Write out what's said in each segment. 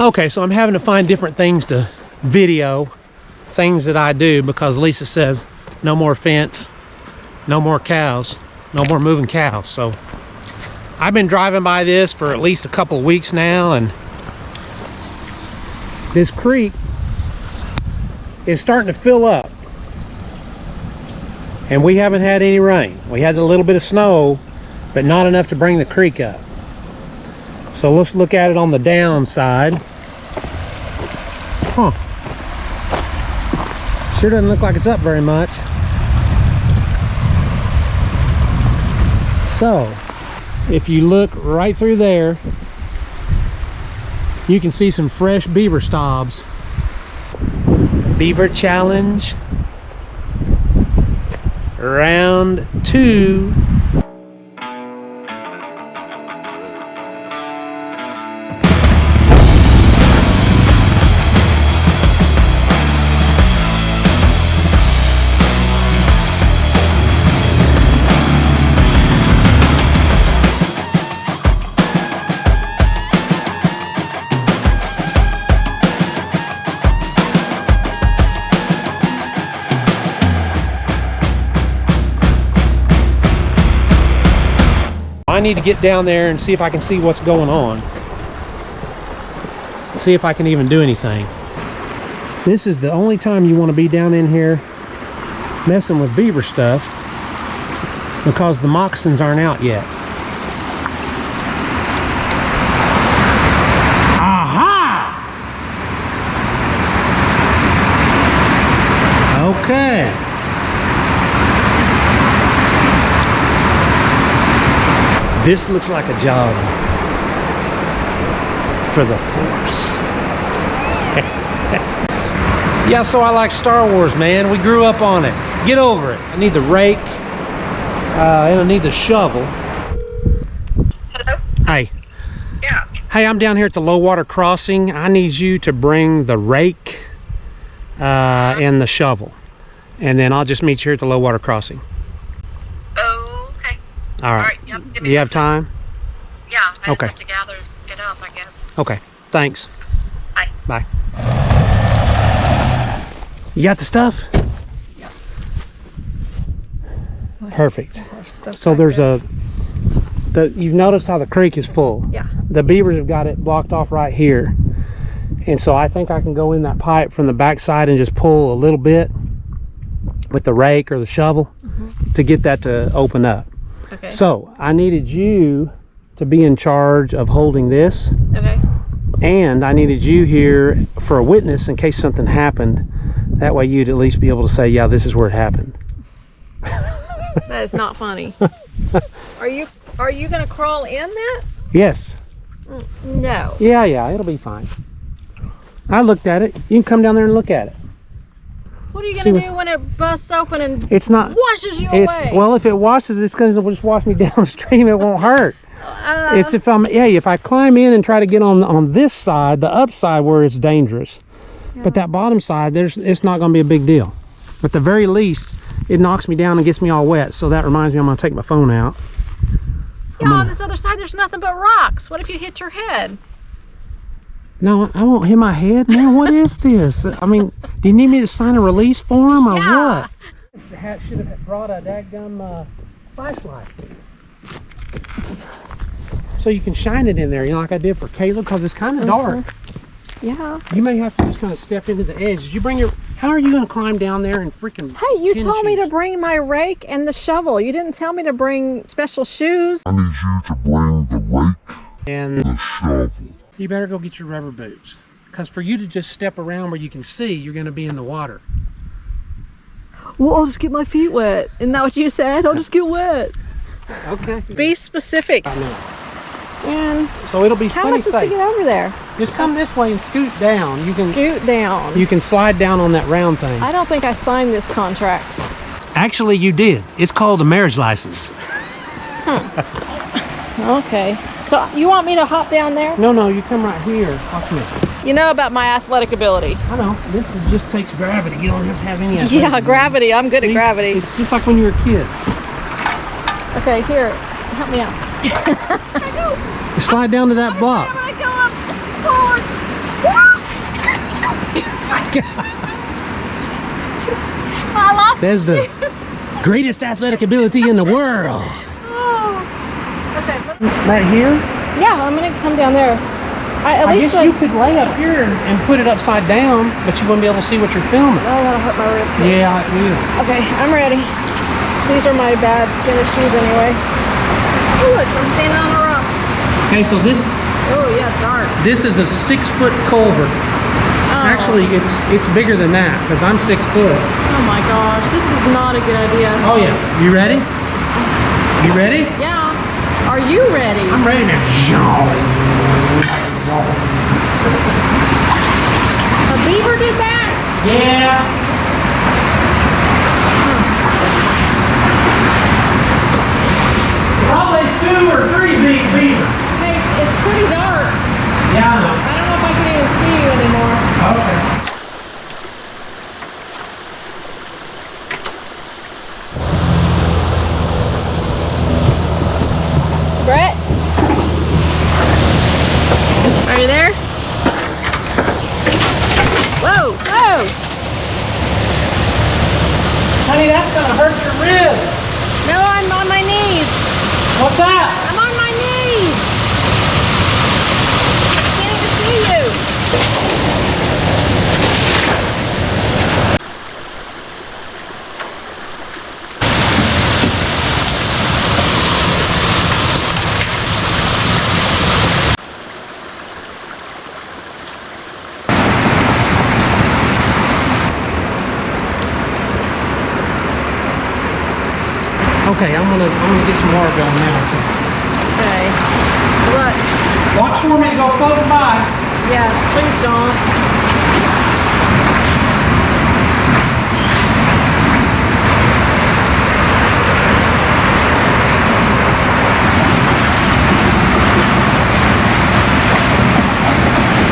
Okay, so I'm having to find different things to video, things that I do, because Lisa says no more fence, no more cows, no more moving cows. So I've been driving by this for at least a couple of weeks now, and this creek is starting to fill up. And we haven't had any rain. We had a little bit of snow, but not enough to bring the creek up. So let's look at it on the downside. Huh. Sure doesn't look like it's up very much. So, if you look right through there, you can see some fresh beaver stobs. Beaver challenge. Round 2. I need to get down there and see if I can see what's going on. See if I can even do anything. This is the only time you want to be down in here messing with beaver stuff, because the moccasins aren't out yet. Aha! Okay. This looks like a job for the Force. Yeah, so I like Star Wars, man. We grew up on it. Get over it. I need the rake. And I need the shovel. Hello? Hey. Yeah. Hey, I'm down here at the low water crossing. I need you to bring the rake and the shovel. And then I'll just meet you here at the low water crossing. All right. Yep. Do you have time? Yeah. I Okay. just have to gather it up, I guess. Okay. Thanks. Bye. Bye. You got the stuff? Yeah. Perfect. So there's you've noticed how the creek is full. Yeah. The beavers have got it blocked off right here. And so I think I can go in that pipe from the backside and just pull a little bit with the rake or the shovel to get that to open up. Okay. So I needed you to be in charge of holding this. Okay. And I needed you here for a witness in case something happened. That way you'd at least be able to say, yeah, this is where it happened. That is not funny. Are you gonna crawl in that? Yes. No. Yeah, it'll be fine. I looked at it. You can come down there and look at it. What are you gonna do when it busts open and It's not washes you away? Well, if it washes, it's gonna just wash me downstream. It won't hurt. It's if I climb in and try to get on this side, the upside where it's dangerous. Yeah. But that bottom side, it's not gonna be a big deal. At the very least, it knocks me down and gets me all wet. So that reminds me, I'm gonna take my phone out. Yeah, on this other side, there's nothing but rocks. What if you hit your head? No, I won't hit my head, man. What is this? I mean, do you need me to sign a release form or what? The hat should have brought a dadgum flashlight. So you can shine it in there, you know, like I did for Caleb, because it's kind of dark. Yeah. You may have to just kind of step into the edge. Did you bring how are you going to climb down there and freaking Hey, you told me to bring my rake and the shovel. You didn't tell me to bring special shoes. I need you to bring the rake and the shovel. So you better go get your rubber boots. Because for you to just step around where you can see, you're going to be in the water. Well, I'll just get my feet wet. Isn't that what you said? I'll just get wet. Okay. Be specific. I know. And so it'll be how am I supposed to get over there? Just come this way and scoot down. You can scoot down. You can slide down on that round thing. I don't think I signed this contract. Actually, you did. It's called a marriage license. Okay. So you want me to hop down there? No, you come right here. Watch me. You know about my athletic ability. I know. This just takes gravity. You don't have to have any athletic ability. Gravity. I'm good at gravity. It's just like when you were a kid. Okay, here. Help me out. You slide down to that block. I go up forward. I lost There's the greatest athletic ability in the world. Oh. Okay. Right here? Yeah, I'm gonna come down there. At I least guess you could lay up here and put it upside down, but you wouldn't be able to see what you're filming. Oh, that'll hurt my rib cage. Yeah, it will. Okay, I'm ready. These are my bad tennis shoes anyway. Oh, look, I'm standing on a rock. Okay, so this Oh, yeah, it's dark. is a 6-foot culvert. Oh. Actually, it's bigger than that because I'm 6 foot. Oh my gosh, this is not a good idea. Oh yeah, you ready? You ready? Yeah. Are you ready? I'm ready now. A beaver did that? Yeah. Probably 2 or 3 big beavers. Hey, it's pretty dark. Yeah, I know. I don't know if I can even see you anymore. Okay. Brett? Are you there? Whoa, whoa! Honey, that's gonna hurt your ribs. No, I'm on my knees. What's that? I'm on my knees. I can't even see you. Okay, I'm gonna get some water going now. So. Okay. What? Watch for me to go floating by. Yes, please don't.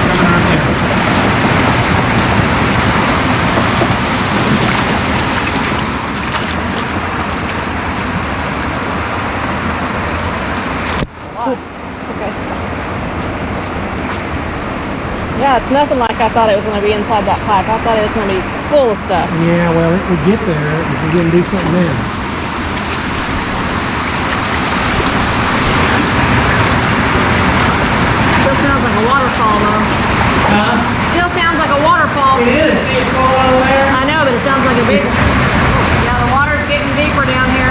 Coming right there. It's okay. Yeah, it's nothing like I thought it was going to be inside that pipe. I thought it was going to be full of stuff. Yeah, well, it would get there if we didn't do something then. Still sounds like a waterfall, though. Huh? Still sounds like a waterfall. It is. See it going over there? I know, but it sounds like a big... Yeah, the water's getting deeper down here.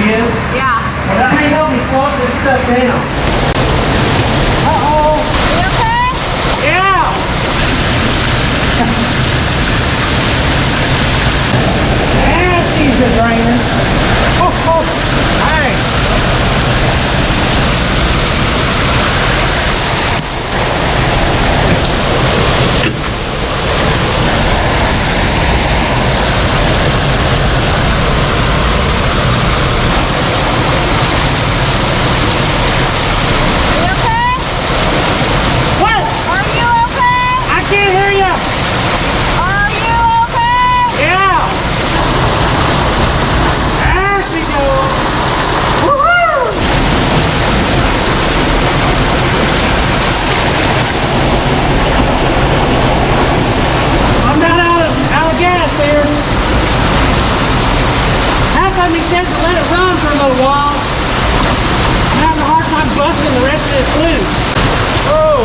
It is. Yeah. Well, that may help me float this stuff down. Uh-oh. You okay? Yeah. And she's been draining. Oh, oh. Hey. You okay? What? Are you okay? I can't hear you. Are you okay? Yeah. There she goes. Woohoo! I'm not out of gas there. Half of me said to let it run for a little while. I'm having a hard time busting the rest of this loose. Oh.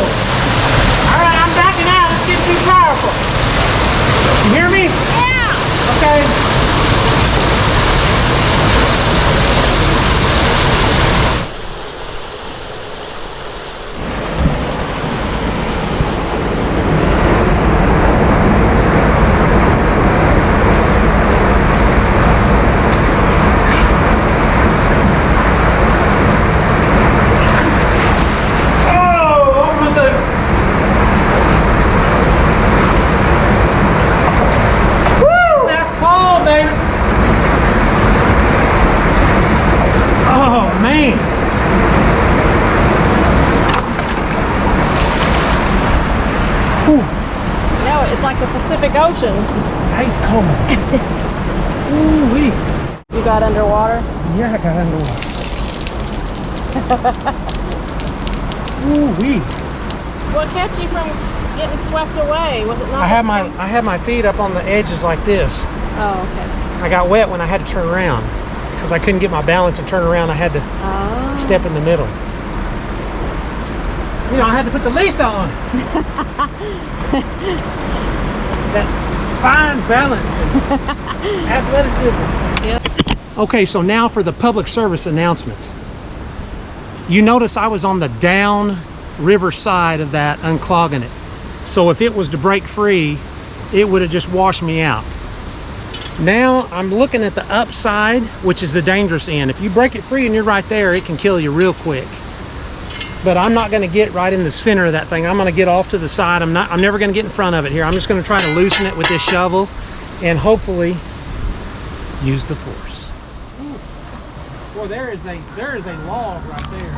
All right, I'm backing out. It's getting too powerful. You hear me? Yeah. Okay. Oh, over the... Woo, that's cold, baby. Oh, man. Whew, No, it's like the Pacific Ocean. ice cold. Ooh-wee. You got underwater? Yeah, I got underwater. Ooh-wee. What kept you from getting swept away? Was it not? I had my feet up on the edges like this. Oh, okay. I got wet when I had to turn around because I couldn't get my balance and turn around. I had to Oh. step in the middle. You know, I had to put the Lisa on. That fine balance and athleticism. Yep. Okay, so now for the public service announcement. You notice I was on the down river side of that unclogging it. So if it was to break free, it would have just washed me out. Now I'm looking at the upside, which is the dangerous end. If you break it free and you're right there, it can kill you real quick. But I'm not going to get right in the center of that thing. I'm going to get off to the side. I'm never going to get in front of it here. I'm just going to try to loosen it with this shovel and hopefully use the force. Well, there is a log right there.